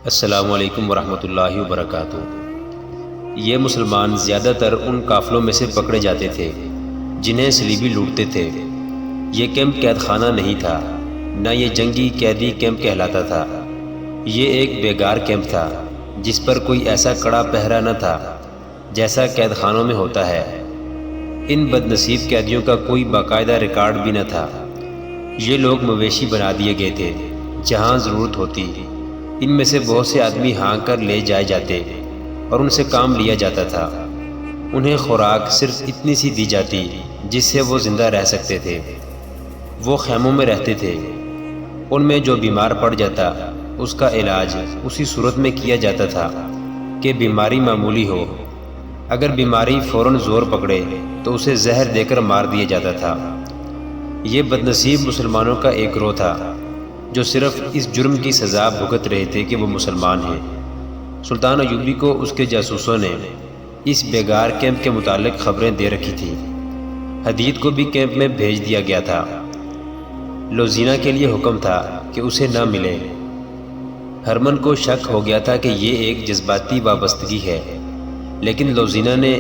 السلام علیکم ورحمۃ اللہ وبرکاتہ۔ یہ مسلمان زیادہ تر ان قافلوں میں سے پکڑے جاتے تھے جنہیں صلیبی لوٹتے تھے۔ یہ کیمپ قید خانہ نہیں تھا، نہ یہ جنگی قیدی کیمپ کہلاتا تھا۔ یہ ایک بیگار کیمپ تھا جس پر کوئی ایسا کڑا پہرا نہ تھا جیسا قید خانوں میں ہوتا ہے۔ ان بد نصیب قیدیوں کا کوئی باقاعدہ ریکارڈ بھی نہ تھا۔ یہ لوگ مویشی بنا دیے گئے تھے۔ جہاں ضرورت ہوتی ان میں سے بہت سے آدمی ہانک کر لے جائے جاتے اور ان سے کام لیا جاتا تھا۔ انہیں خوراک صرف اتنی سی دی جاتی جس سے وہ زندہ رہ سکتے تھے۔ وہ خیموں میں رہتے تھے۔ ان میں جو بیمار پڑ جاتا اس کا علاج اسی صورت میں کیا جاتا تھا کہ بیماری معمولی ہو۔ اگر بیماری فوراً زور پکڑے تو اسے زہر دے کر مار دیا جاتا تھا۔ یہ بد نصیب مسلمانوں کا ایک گروہ تھا جو صرف اس جرم کی سزا بھگت رہے تھے کہ وہ مسلمان ہیں۔ سلطان ایوبی کو اس کے جاسوسوں نے اس بیگار کیمپ کے متعلق خبریں دے رکھی تھیں۔ حدید کو بھی کیمپ میں بھیج دیا گیا تھا۔ لوزینہ کے لیے حکم تھا کہ اسے نہ ملے۔ ہرمن کو شک ہو گیا تھا کہ یہ ایک جذباتی وابستگی ہے، لیکن لوزینہ نے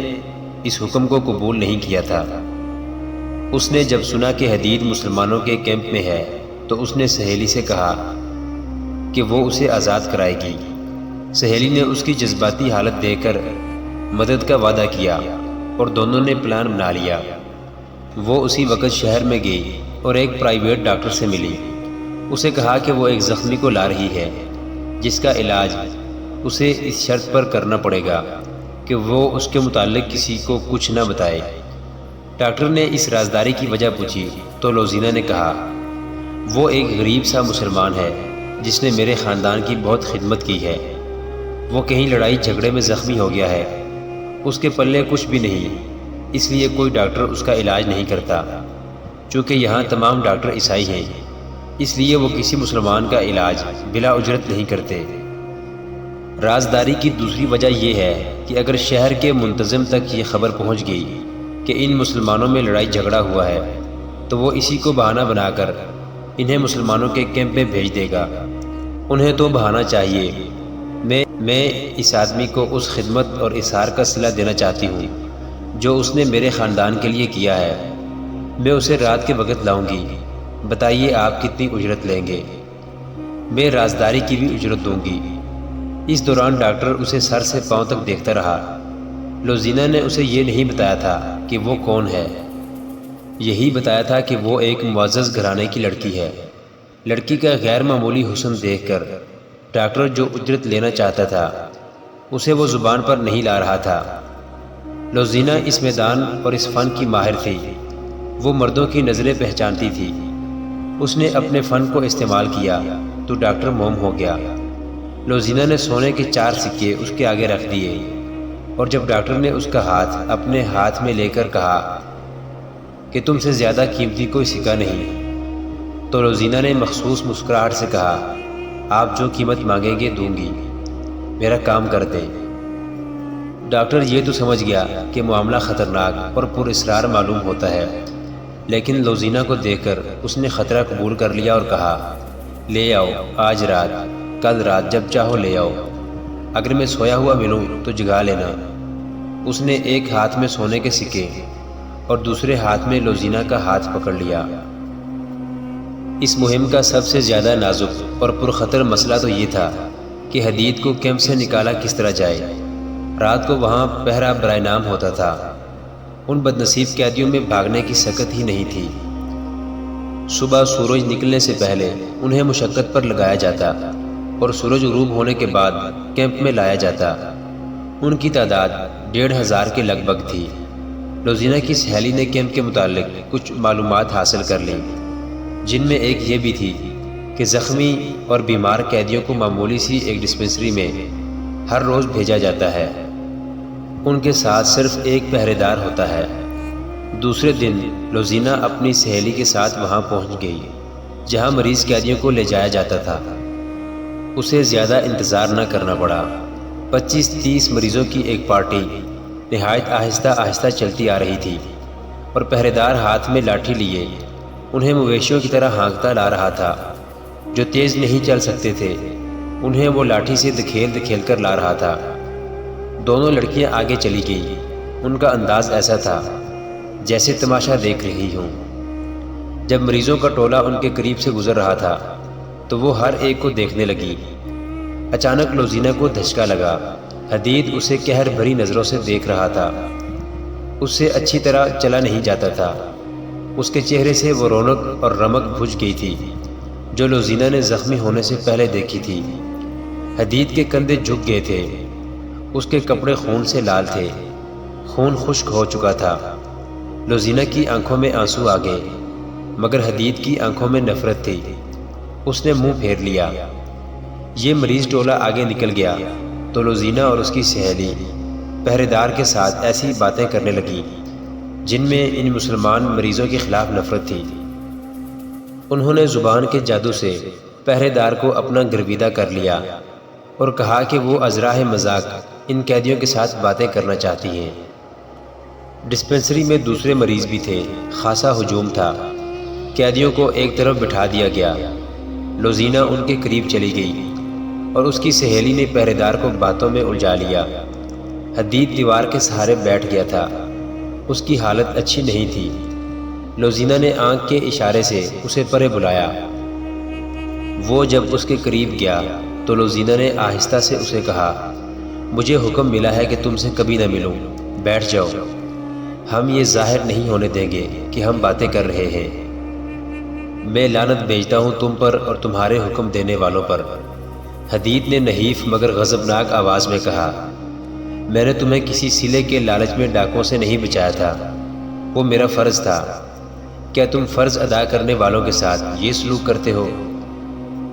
اس حکم کو قبول نہیں کیا تھا۔ اس نے جب سنا کہ حدید مسلمانوں کے کیمپ میں ہے تو اس نے سہیلی سے کہا کہ وہ اسے آزاد کرائے گی۔ سہیلی نے اس کی جذباتی حالت دیکھ کر مدد کا وعدہ کیا اور دونوں نے پلان بنا لیا۔ وہ اسی وقت شہر میں گئی اور ایک پرائیویٹ ڈاکٹر سے ملی۔ اسے کہا کہ وہ ایک زخمی کو لا رہی ہے جس کا علاج اسے اس شرط پر کرنا پڑے گا کہ وہ اس کے متعلق کسی کو کچھ نہ بتائے۔ ڈاکٹر نے اس رازداری کی وجہ پوچھی تو لوزینہ نے کہا، وہ ایک غریب سا مسلمان ہے جس نے میرے خاندان کی بہت خدمت کی ہے۔ وہ کہیں لڑائی جھگڑے میں زخمی ہو گیا ہے۔ اس کے پلے کچھ بھی نہیں، اس لیے کوئی ڈاکٹر اس کا علاج نہیں کرتا۔ چونکہ یہاں تمام ڈاکٹر عیسائی ہیں، اس لیے وہ کسی مسلمان کا علاج بلا اجرت نہیں کرتے۔ رازداری کی دوسری وجہ یہ ہے کہ اگر شہر کے منتظم تک یہ خبر پہنچ گئی کہ ان مسلمانوں میں لڑائی جھگڑا ہوا ہے تو وہ اسی کو بہانہ بنا کر انہیں مسلمانوں کے کیمپ میں بھیج دے گا۔ انہیں تو بہانا چاہیے۔ میں اس آدمی کو اس خدمت اور اظہار کا صلہ دینا چاہتی ہوں جو اس نے میرے خاندان کے لیے کیا ہے۔ میں اسے رات کے وقت لاؤں گی۔ بتائیے آپ کتنی اجرت لیں گے؟ میں رازداری کی بھی اجرت دوں گی۔ اس دوران ڈاکٹر اسے سر سے پاؤں تک دیکھتا رہا۔ لوزینہ نے اسے یہ نہیں بتایا تھا کہ وہ کون ہے، یہی بتایا تھا کہ وہ ایک معزز گھرانے کی لڑکی ہے۔ لڑکی کا غیر معمولی حسن دیکھ کر ڈاکٹر جو اجرت لینا چاہتا تھا اسے وہ زبان پر نہیں لا رہا تھا۔ لوزینہ اس میدان اور اس فن کی ماہر تھی۔ وہ مردوں کی نظریں پہچانتی تھی۔ اس نے اپنے فن کو استعمال کیا تو ڈاکٹر موم ہو گیا۔ لوزینہ نے سونے کے 4 سکے اس کے آگے رکھ دیے اور جب ڈاکٹر نے اس کا ہاتھ اپنے ہاتھ میں لے کر کہا کہ تم سے زیادہ قیمتی کوئی سکہ نہیں، تو لوزینہ نے مخصوص مسکراہٹ سے کہا، آپ جو قیمت مانگیں گے دوں گی، میرا کام کر دیں۔ ڈاکٹر یہ تو سمجھ گیا کہ معاملہ خطرناک اور پر اسرار معلوم ہوتا ہے، لیکن لوزینہ کو دیکھ کر اس نے خطرہ قبول کر لیا اور کہا، لے آؤ، آج رات، کل رات، جب چاہو لے آؤ۔ اگر میں سویا ہوا ملوں تو جگا لینا۔ اس نے ایک ہاتھ میں سونے کے سکے اور دوسرے ہاتھ میں لوزینہ کا ہاتھ پکڑ لیا۔ اس مہم کا سب سے زیادہ نازک اور پرخطر مسئلہ تو یہ تھا کہ حدید کو کیمپ سے نکالا کس طرح جائے۔ رات کو وہاں پہرا برائے نام ہوتا تھا۔ ان بد نصیب قیدیوں میں بھاگنے کی سکت ہی نہیں تھی۔ صبح سورج نکلنے سے پہلے انہیں مشقت پر لگایا جاتا اور سورج غروب ہونے کے بعد کیمپ میں لایا جاتا۔ ان کی تعداد 1500 کے لگ بھگ تھی۔ لوزینہ کی سہیلی نے کیمپ کے متعلق کچھ معلومات حاصل کر لیں، جن میں ایک یہ بھی تھی کہ زخمی اور بیمار قیدیوں کو معمولی سی ایک ڈسپنسری میں ہر روز بھیجا جاتا ہے۔ ان کے ساتھ صرف ایک پہرے دار ہوتا ہے۔ دوسرے دن لوزینہ اپنی سہیلی کے ساتھ وہاں پہنچ گئی جہاں مریض قیدیوں کو لے جایا جاتا تھا۔ اسے زیادہ انتظار نہ کرنا پڑا۔ 25-30 مریضوں کی ایک پارٹی نہایت آہستہ آہستہ چلتی آ رہی تھی اور پہرے دار ہاتھ میں لاٹھی لیے انہیں مویشیوں کی طرح ہانکتا لا رہا تھا۔ جو تیز نہیں چل سکتے تھے انہیں وہ لاٹھی سے دھکیل کر لا رہا تھا۔ دونوں لڑکیاں آگے چلی گئیں۔ ان کا انداز ایسا تھا جیسے تماشا دیکھ رہی ہوں۔ جب مریضوں کا ٹولہ ان کے قریب سے گزر رہا تھا تو وہ ہر ایک کو دیکھنے لگی۔ اچانک لوزینہ کو دھچکا لگا۔ حدید اسے قہر بھری نظروں سے دیکھ رہا تھا۔ اس سے اچھی طرح چلا نہیں جاتا تھا۔ اس کے چہرے سے وہ رونق اور رمق بجھ گئی تھی جو لوزینہ نے زخمی ہونے سے پہلے دیکھی تھی۔ حدید کے کندھے جھک گئے تھے۔ اس کے کپڑے خون سے لال تھے۔ خون خشک ہو چکا تھا۔ لوزینہ کی آنکھوں میں آنسو آ گئے، مگر حدید کی آنکھوں میں نفرت تھی۔ اس نے منہ پھیر لیا۔ یہ مریض ٹولہ آگے نکل گیا تو لوزینہ اور اس کی سہیلی پہرے دار کے ساتھ ایسی باتیں کرنے لگیں جن میں ان مسلمان مریضوں کے خلاف نفرت تھی۔ انہوں نے زبان کے جادو سے پہرے دار کو اپنا گرویدہ کر لیا اور کہا کہ وہ ازراہ مذاق ان قیدیوں کے ساتھ باتیں کرنا چاہتی ہیں۔ ڈسپنسری میں دوسرے مریض بھی تھے۔ خاصا ہجوم تھا۔ قیدیوں کو ایک طرف بٹھا دیا گیا۔ لوزینہ ان کے قریب چلی گئی اور اس کی سہیلی نے پہرے دار کو باتوں میں الجھا لیا۔ حدید دیوار کے سہارے بیٹھ گیا تھا۔ اس کی حالت اچھی نہیں تھی۔ لوزینہ نے آنکھ کے اشارے سے اسے پرے بلایا۔ وہ جب اس کے قریب گیا تو لوزینہ نے آہستہ سے اسے کہا، مجھے حکم ملا ہے کہ تم سے کبھی نہ ملوں، بیٹھ جاؤ۔ ہم یہ ظاہر نہیں ہونے دیں گے کہ ہم باتیں کر رہے ہیں۔ میں لعنت بھیجتا ہوں تم پر اور تمہارے حکم دینے والوں پر۔ حدید نے نحیف مگر غضبناک آواز میں کہا، میں نے تمہیں کسی صلے کے لالچ میں ڈاکوں سے نہیں بچایا تھا، وہ میرا فرض تھا۔ کیا تم فرض ادا کرنے والوں کے ساتھ یہ سلوک کرتے ہو؟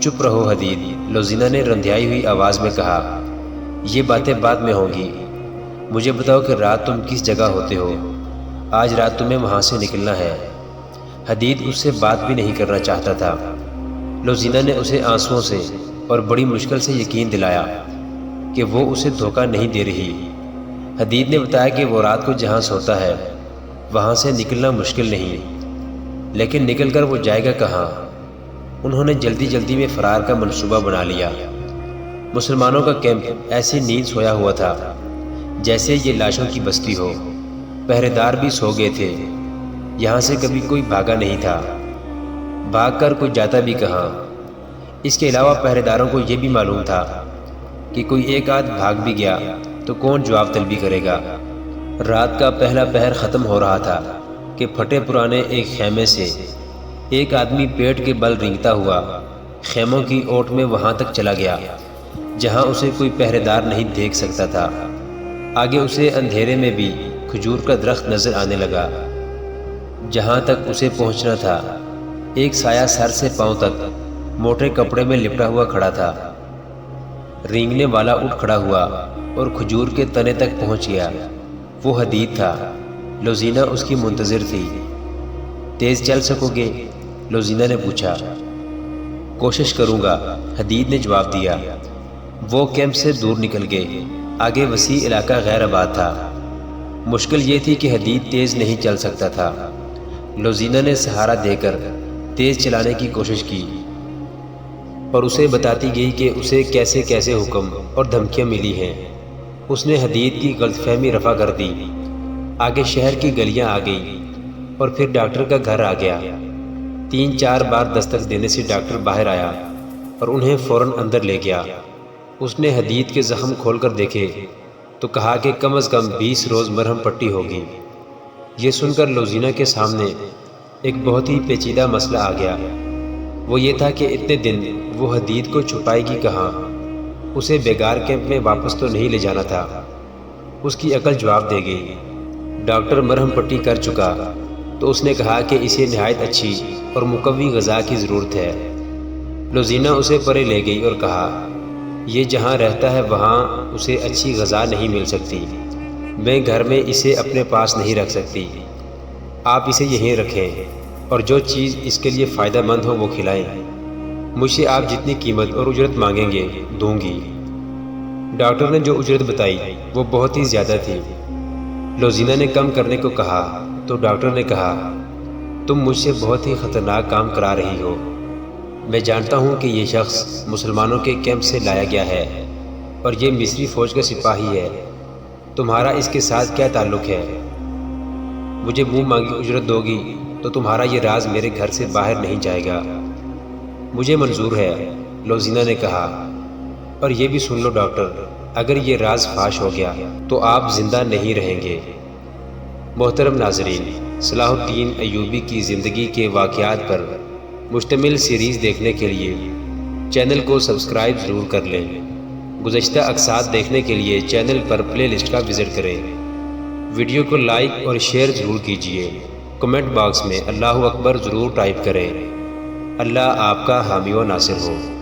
چپ رہو حدید، لوزینہ نے رندھائی ہوئی آواز میں کہا، یہ باتیں بعد میں ہوں گی۔ مجھے بتاؤ کہ رات تم کس جگہ ہوتے ہو؟ آج رات تمہیں وہاں سے نکلنا ہے۔ حدید اس سے بات بھی نہیں کرنا چاہتا تھا۔ لوزینہ نے اسے آنسوؤں سے اور بڑی مشکل سے یقین دلایا کہ وہ اسے دھوکہ نہیں دے رہی۔ حدید نے بتایا کہ وہ رات کو جہاں سوتا ہے وہاں سے نکلنا مشکل نہیں، لیکن نکل کر وہ جائے گا کہاں؟ انہوں نے جلدی جلدی میں فرار کا منصوبہ بنا لیا۔ مسلمانوں کا کیمپ ایسی نیند سویا ہوا تھا جیسے یہ لاشوں کی بستی ہو۔ پہرے دار بھی سو گئے تھے۔ یہاں سے کبھی کوئی بھاگا نہیں تھا۔ بھاگ کر کوئی جاتا بھی کہاں؟ اس کے علاوہ پہرے داروں کو یہ بھی معلوم تھا کہ کوئی ایک آدھ بھاگ بھی گیا تو کون جواب طلبی کرے گا۔ رات کا پہلا پہر ختم ہو رہا تھا کہ پھٹے پرانے ایک خیمے سے ایک آدمی پیٹ کے بل رینگتا ہوا خیموں کی اوٹ میں وہاں تک چلا گیا جہاں اسے کوئی پہرے دار نہیں دیکھ سکتا تھا۔ آگے اسے اندھیرے میں بھی کھجور کا درخت نظر آنے لگا۔ جہاں تک اسے پہنچنا تھا ایک سایہ سر سے پاؤں تک موٹے کپڑے میں لپٹا ہوا کھڑا تھا۔ رینگنے والا اٹھ کھڑا ہوا اور کھجور کے تنے تک پہنچ گیا۔ وہ حدید تھا۔ لوزینہ اس کی منتظر تھی۔ تیز چل سکو گے؟ لوزینہ نے پوچھا۔ کوشش کروں گا، حدید نے جواب دیا۔ وہ کیمپ سے دور نکل گئے۔ آگے وسیع علاقہ غیر آباد تھا۔ مشکل یہ تھی کہ حدید تیز نہیں چل سکتا تھا۔ لوزینہ نے سہارا دے کر تیز چلانے کی کوشش کی اور اسے بتاتی گئی کہ اسے کیسے کیسے حکم اور دھمکیاں ملی ہیں۔ اس نے حدید کی غلط فہمی رفع کر دی۔ آگے شہر کی گلیاں آ گئیں اور پھر ڈاکٹر کا گھر آ گیا۔ 3-4 بار دستک دینے سے ڈاکٹر باہر آیا اور انہیں فوراً اندر لے گیا۔ اس نے حدید کے زخم کھول کر دیکھے تو کہا کہ کم از کم 20 روز مرہم پٹی ہوگی۔ یہ سن کر لوزینہ کے سامنے ایک بہت ہی پیچیدہ مسئلہ آ گیا۔ وہ یہ تھا کہ اتنے دن وہ حدید کو چھپائے گی کہاں؟ اسے بیگار کیمپ میں واپس تو نہیں لے جانا تھا۔ اس کی عقل جواب دے گئی۔ ڈاکٹر مرہم پٹی کر چکا تو اس نے کہا کہ اسے نہایت اچھی اور مقوی غذا کی ضرورت ہے۔ لوزینہ اسے پرے لے گئی اور کہا، یہ جہاں رہتا ہے وہاں اسے اچھی غذا نہیں مل سکتی۔ میں گھر میں اسے اپنے پاس نہیں رکھ سکتی۔ آپ اسے یہیں رکھیں اور جو چیز اس کے لیے فائدہ مند ہو وہ کھلائیں۔ مجھ سے آپ جتنی قیمت اور اجرت مانگیں گے دوں گی۔ ڈاکٹر نے جو اجرت بتائی وہ بہت ہی زیادہ تھی۔ لوزینہ نے کم کرنے کو کہا تو ڈاکٹر نے کہا، تم مجھ سے بہت ہی خطرناک کام کرا رہی ہو۔ میں جانتا ہوں کہ یہ شخص مسلمانوں کے کیمپ سے لایا گیا ہے اور یہ مصری فوج کا سپاہی ہے۔ تمہارا اس کے ساتھ کیا تعلق ہے؟ مجھے منہ مانگی اجرت دو گی تو تمہارا یہ راز میرے گھر سے باہر نہیں جائے گا۔ مجھے منظور ہے، لوزینہ نے کہا۔ اور یہ بھی سن لو ڈاکٹر، اگر یہ راز فاش ہو گیا تو آپ زندہ نہیں رہیں گے۔ محترم ناظرین، صلاح الدین ایوبی کی زندگی کے واقعات پر مشتمل سیریز دیکھنے کے لیے چینل کو سبسکرائب ضرور کر لیں۔ گزشتہ اقساط دیکھنے کے لیے چینل پر پلے لسٹ کا وزٹ کریں۔ ویڈیو کو لائک اور شیئر ضرور کیجیے۔ کمنٹ باکس میں اللہ اکبر ضرور ٹائپ کریں۔ اللہ آپ کا حامی و ناصر ہو۔